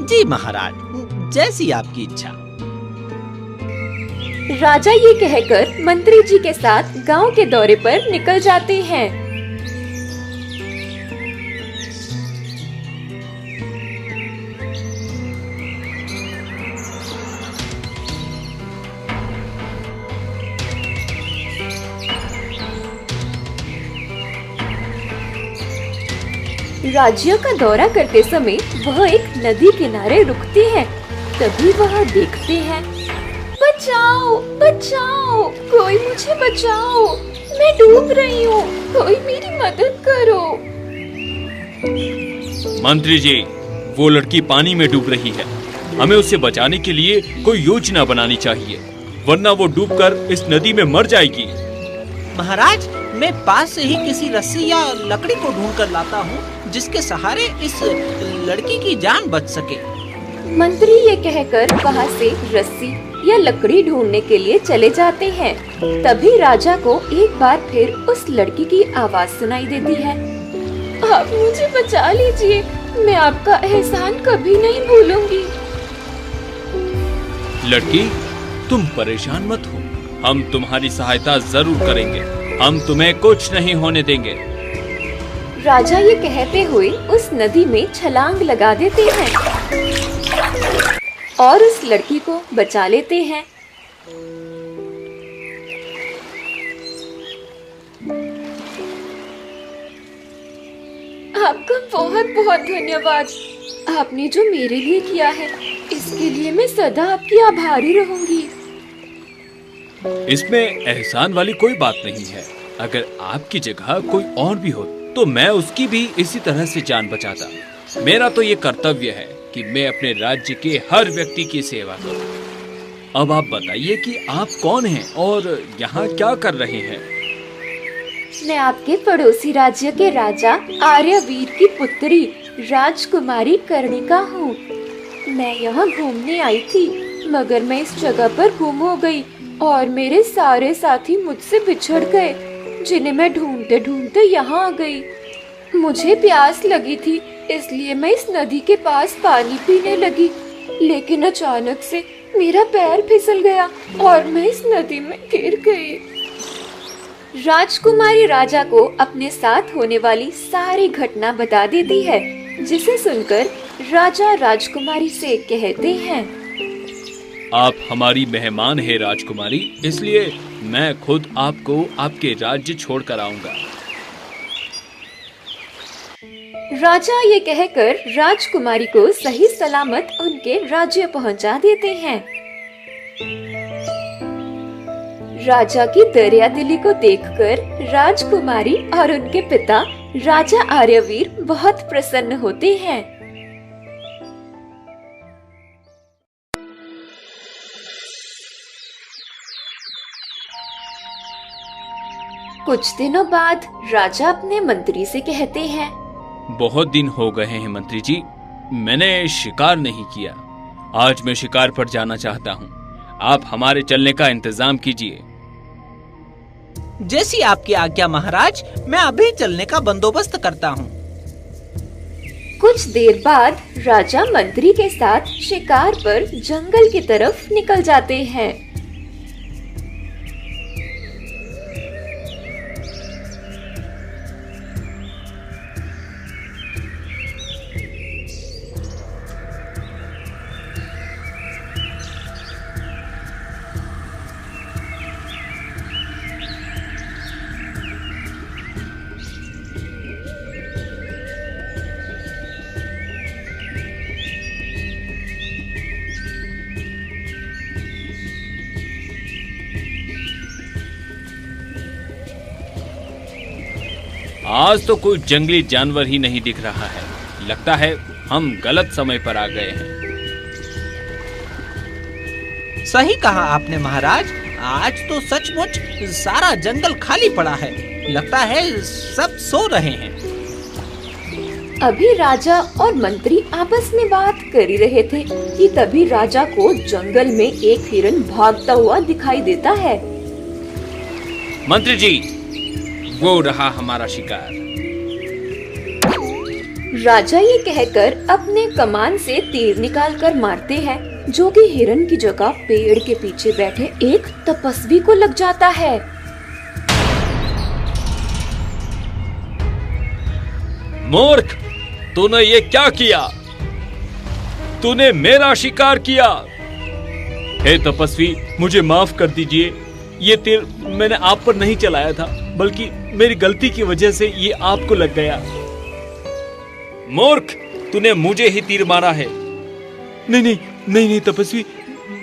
जी महाराज, जैसी आपकी इच्छा। राजा ये कहकर मंत्री जी के साथ गांव के दौरे पर निकल जाते हैं। राज्य का दौरा करते समय वह एक नदी किनारे रुकते हैं। तभी वह देखते हैं, बचाओ बचाओ, कोई मुझे बचाओ, मैं डूब रही हूँ, कोई मेरी मदद करो। मंत्री जी, वो लड़की पानी में डूब रही है। हमें उसे बचाने के लिए कोई योजना बनानी चाहिए, वरना वो डूबकर इस नदी में मर जाएगी। महाराज, मैं पास से ही किसी रस्सी या लकड़ी को ढूंढ कर लाता हूँ, जिसके सहारे इस लड़की की जान बच सके। मंत्री ये कहकर वहाँ से रस्सी या लकड़ी ढूंढने के लिए चले जाते हैं। तभी राजा को एक बार फिर उस लड़की की आवाज सुनाई देती है, आप मुझे बचा लीजिए, मैं आपका एहसान कभी नहीं भूलूंगी। लड़की, तुम परेशान मत हो, हम तुम्हारी सहायता जरूर करेंगे, हम तुम्हें कुछ नहीं होने देंगे। राजा ये कहते हुए उस नदी में छलांग लगा देते हैं और उस लड़की को बचा लेते हैं। आपका बहुत बहुत धन्यवाद। आपने जो मेरे लिए किया है, इसके लिए मैं सदा आपकी आभारी रहूंगी। इसमें एहसान वाली कोई बात नहीं है। अगर आपकी जगह कोई और भी हो तो मैं उसकी भी इसी तरह से जान बचाता। मेरा तो ये कर्तव्य है कि मैं अपने राज्य के हर व्यक्ति की सेवा करूं। अब आप बताइए कि आप कौन हैं और यहाँ क्या कर रहे हैं? मैं आपके पड़ोसी राज्य के राजा आर्यवीर की पुत्री राजकुमारी कर्णिका हूँ। मैं यहाँ घूमने आई थी, मगर मैं इस जगह पर गुम हो गई और मेरे सारे साथी मुझसे बिछड़ गए, जिन्हें मैं ढूंढते ढूंढते यहाँ आ गई। मुझे प्यास लगी थी, इसलिए मैं इस नदी के पास पानी पीने लगी, लेकिन अचानक से मेरा पैर फिसल गया और मैं इस नदी में गिर गई। राजकुमारी राजा को अपने साथ होने वाली सारी घटना बता देती है, जिसे सुनकर राजा राजकुमारी से कहते हैं, आप हमारी मेहमान हैं राजकुमारी, इसलिए मैं खुद आपको आपके राज्य छोड़कर आऊंगा। राजा ये कहकर राजकुमारी को सही सलामत उनके राज्य पहुंचा देते हैं। राजा की दरियादिली को देखकर राजकुमारी और उनके पिता राजा आर्यवीर बहुत प्रसन्न होते हैं। कुछ दिनों बाद राजा अपने मंत्री से कहते हैं, बहुत दिन हो गए हैं मंत्री जी, मैंने शिकार नहीं किया। आज मैं शिकार पर जाना चाहता हूँ। आप हमारे चलने का इंतजाम कीजिए। जैसी आपकी आज्ञा महाराज, मैं अभी चलने का बंदोबस्त करता हूँ। कुछ देर बाद राजा मंत्री के साथ शिकार पर जंगल की तरफ निकल जाते हैं। आज तो कोई जंगली जानवर ही नहीं दिख रहा है। लगता है हम गलत समय पर आ गए हैं। सही कहा आपने महाराज, आज तो सचमुच सारा जंगल खाली पड़ा है। लगता है सब सो रहे हैं। अभी राजा और मंत्री आपस में बात कर ही रहे थे कि तभी राजा को जंगल में एक हिरन भागता हुआ दिखाई देता है। मंत्री जी, वो रहा हमारा शिकार। राजा ये कहकर अपने कमान से तीर निकालकर मारते हैं, जो कि हिरन की जगह पेड़ के पीछे बैठे एक तपस्वी को लग जाता है। मूर्ख, तूने ये क्या किया? तूने मेरा शिकार किया। हे तपस्वी, मुझे माफ कर दीजिए। ये तीर मैंने आप पर नहीं चलाया था, बल्कि मेरी गलती की वजह से ये आपको लग गया। मूर्ख, तूने मुझे ही तीर मारा है। नहीं तपस्वी,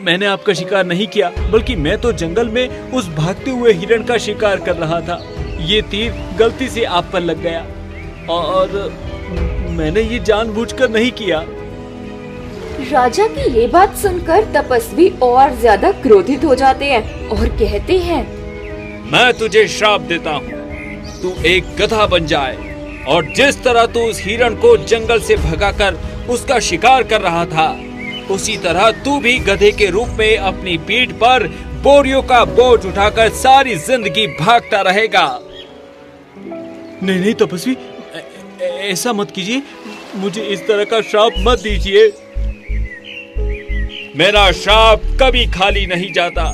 मैंने आपका शिकार नहीं किया, बल्कि मैं तो जंगल में उस भागते हुए हिरण का शिकार कर रहा था। ये तीर गलती से आप पर लग गया और मैंने ये जानबूझकर नहीं किया। राजा की ये बात सुनकर तपस्वी और ज्यादा क्रोधित हो जाते हैं और कहते हैं, मैं तुझे श्राप देता हूँ, तू एक गधा बन जाए और जिस तरह तू उस हिरण को जंगल से भगाकर उसका शिकार कर रहा था, उसी तरह तू भी गधे के रूप में अपनी पीठ पर बोरियों का बोझ उठाकर सारी जिंदगी भागता रहेगा। नहीं तपस्वी, ऐसा मत कीजिए, मुझे इस तरह का श्राप मत दीजिए। मेरा श्राप कभी खाली नहीं जाता।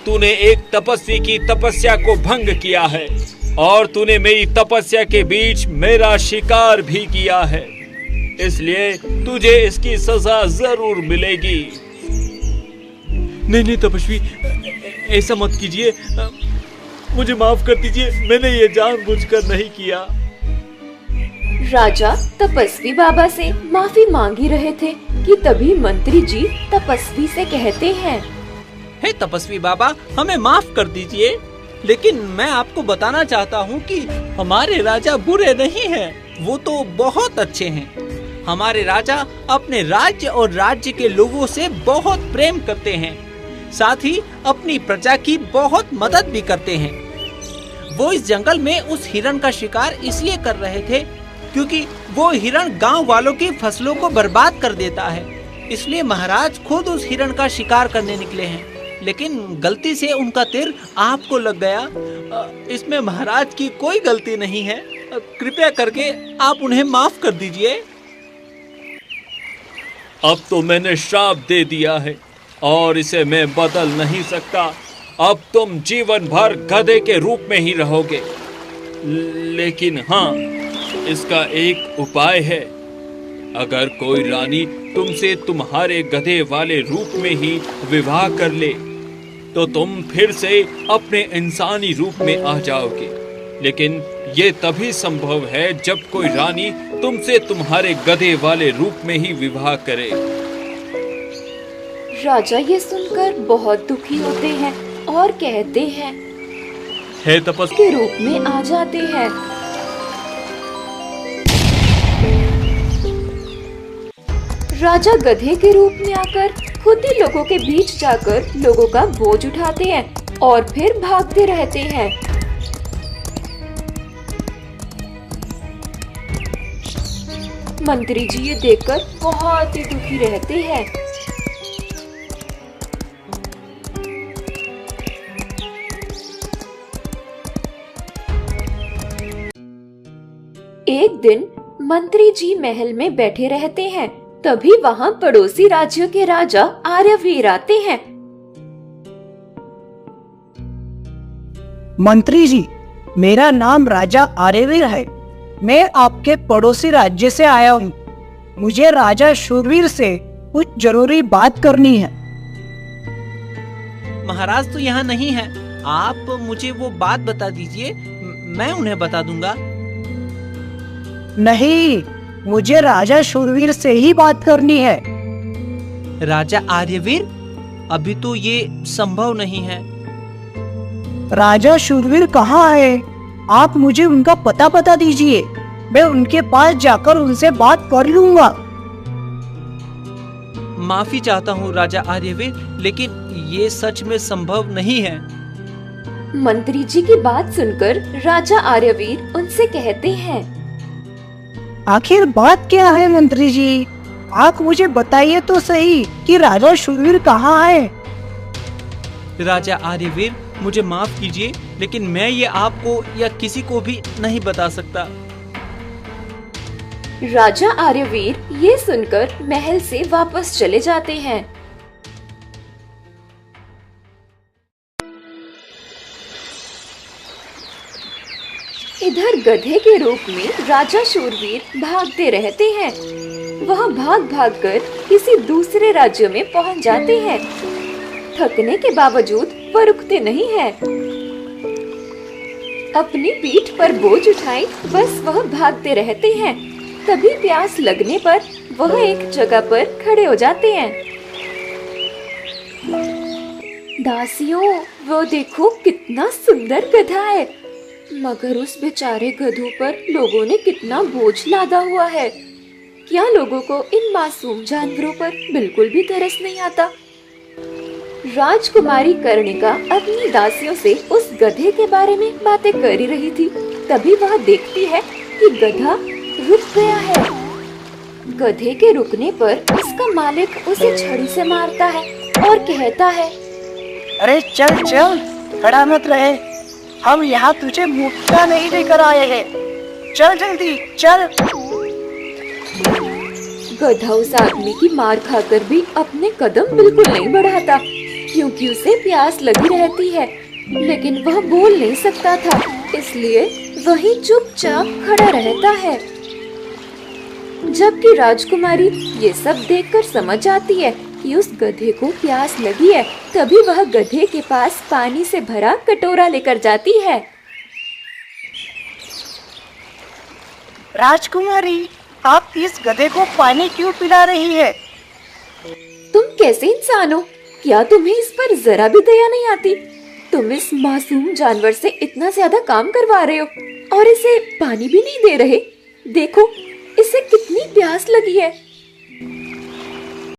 तूने एक तपस्वी की तपस्या को भंग किया है और तूने मेरी तपस्या के बीच मेरा शिकार भी किया है, इसलिए तुझे इसकी सजा जरूर मिलेगी। नहीं तपस्वी, ऐसा मत कीजिए, मुझे माफ कर दीजिए, मैंने ये जानबूझकर नहीं किया। राजा तपस्वी बाबा से माफी मांग ही रहे थे कि तभी मंत्री जी तपस्वी से कहते हैं, हे तपस्वी बाबा, हमें माफ कर दीजिए, लेकिन मैं आपको बताना चाहता हूँ कि हमारे राजा बुरे नहीं हैं, वो तो बहुत अच्छे हैं। हमारे राजा अपने राज्य और राज्य के लोगों से बहुत प्रेम करते हैं, साथ ही अपनी प्रजा की बहुत मदद भी करते हैं। वो इस जंगल में उस हिरण का शिकार इसलिए कर रहे थे क्योंकि वो हिरण गांव वालों की फसलों को बर्बाद कर देता है, इसलिए महाराज खुद उस हिरण का शिकार करने निकले हैं, लेकिन गलती से उनका तीर आपको लग गया। इसमें महाराज की कोई गलती नहीं है, कृपया करके आप उन्हें माफ कर दीजिए। अब तो मैंने श्राप दे दिया है और इसे मैं बदल नहीं सकता। अब तुम जीवन भर गधे के रूप में ही रहोगे, लेकिन हाँ, इसका एक उपाय है। अगर कोई रानी तुमसे तुम्हारे गधे वाले रूप में ही विवाह कर ले, तो तुम फिर से अपने इंसानी रूप में आ जाओगे, लेकिन ये तभी संभव है जब कोई रानी तुमसे तुम्हारे गधे वाले रूप में ही विवाह करे। राजा ये सुनकर बहुत दुखी होते हैं और कहते हैं, हे तपस्वी के रूप में आ जाते हैं। राजा गधे के रूप में आकर खुद ही लोगों के बीच जाकर लोगों का बोझ उठाते हैं और फिर भागते रहते हैं। मंत्री जी ये देखकर बहुत ही दुखी रहते हैं। एक दिन मंत्री जी महल में बैठे रहते हैं, तभी वहाँ पड़ोसी राज्य के राजा आर्यवीर आते हैं। मंत्री जी, मेरा नाम राजा आर्यवीर है। मैं आपके पड़ोसी राज्य से आया हूँ। मुझे राजा शूरवीर से कुछ जरूरी बात करनी है। महाराज तो यहाँ नहीं है, आप मुझे वो बात बता दीजिए, मैं उन्हें बता दूंगा। नहीं, मुझे राजा शूरवीर से ही बात करनी है। राजा आर्यवीर? अभी तो ये संभव नहीं है। राजा शूरवीर कहाँ है? आप मुझे उनका पता बता दीजिए, मैं उनके पास जाकर उनसे बात कर लूंगा। माफी चाहता हूँ राजा आर्यवीर, लेकिन ये सच में संभव नहीं है। मंत्री जी की बात सुनकर राजा आर्यवीर उनसे कहते हैं, आखिर बात क्या है मंत्री जी? आप मुझे बताइए तो सही कि राजा शूरवीर कहाँ है? राजा आर्यवीर, मुझे माफ कीजिए, लेकिन मैं ये आपको या किसी को भी नहीं बता सकता। राजा आर्यवीर ये सुनकर महल से वापस चले जाते हैं। इधर गधे के रूप में राजा शूरवीर भागते रहते हैं। वह भाग भाग कर किसी दूसरे राज्य में पहुंच जाते हैं। थकने के बावजूद वह रुकते नहीं हैं। अपनी पीठ पर बोझ उठाए बस वह भागते रहते हैं। तभी प्यास लगने पर वह एक जगह पर खड़े हो जाते हैं। दासियों, वो देखो कितना सुंदर गधा है, मगर उस बेचारे गधों पर लोगों ने कितना बोझ लादा हुआ है। क्या लोगों को इन मासूम जानवरों पर बिल्कुल भी तरस नहीं आता? राजकुमारी कर्णिका अपनी दासियों से उस गधे के बारे में बातें कर ही रही थी। तभी वह देखती है कि गधा रुक गया है। गधे के रुकने पर उसका मालिक उसे छड़ी से मारता है और कहता है, अरे चल चल, खड़ा मत रहे, हम यहाँ तुझे मुफ्त का नहीं लेकर आए हैं, चल जल्दी चल। गधा उस आदमी की मार खाकर भी अपने कदम बिल्कुल नहीं बढ़ाता, क्योंकि उसे प्यास लगी रहती है, लेकिन वह बोल नहीं सकता था, इसलिए वही चुपचाप खड़ा रहता है। जबकि राजकुमारी ये सब देखकर समझ जाती है कि उस गधे को प्यास लगी है, तभी वह गधे के पास पानी से भरा कटोरा लेकर जाती है। राजकुमारी, आप इस गधे को पानी क्यों पिला रही है? तुम कैसे इंसान हो? क्या तुम्हें इस पर जरा भी दया नहीं आती? तुम इस मासूम जानवर से इतना ज्यादा काम करवा रहे हो और इसे पानी भी नहीं दे रहे। देखो, इसे कितनी प्यास लगी है।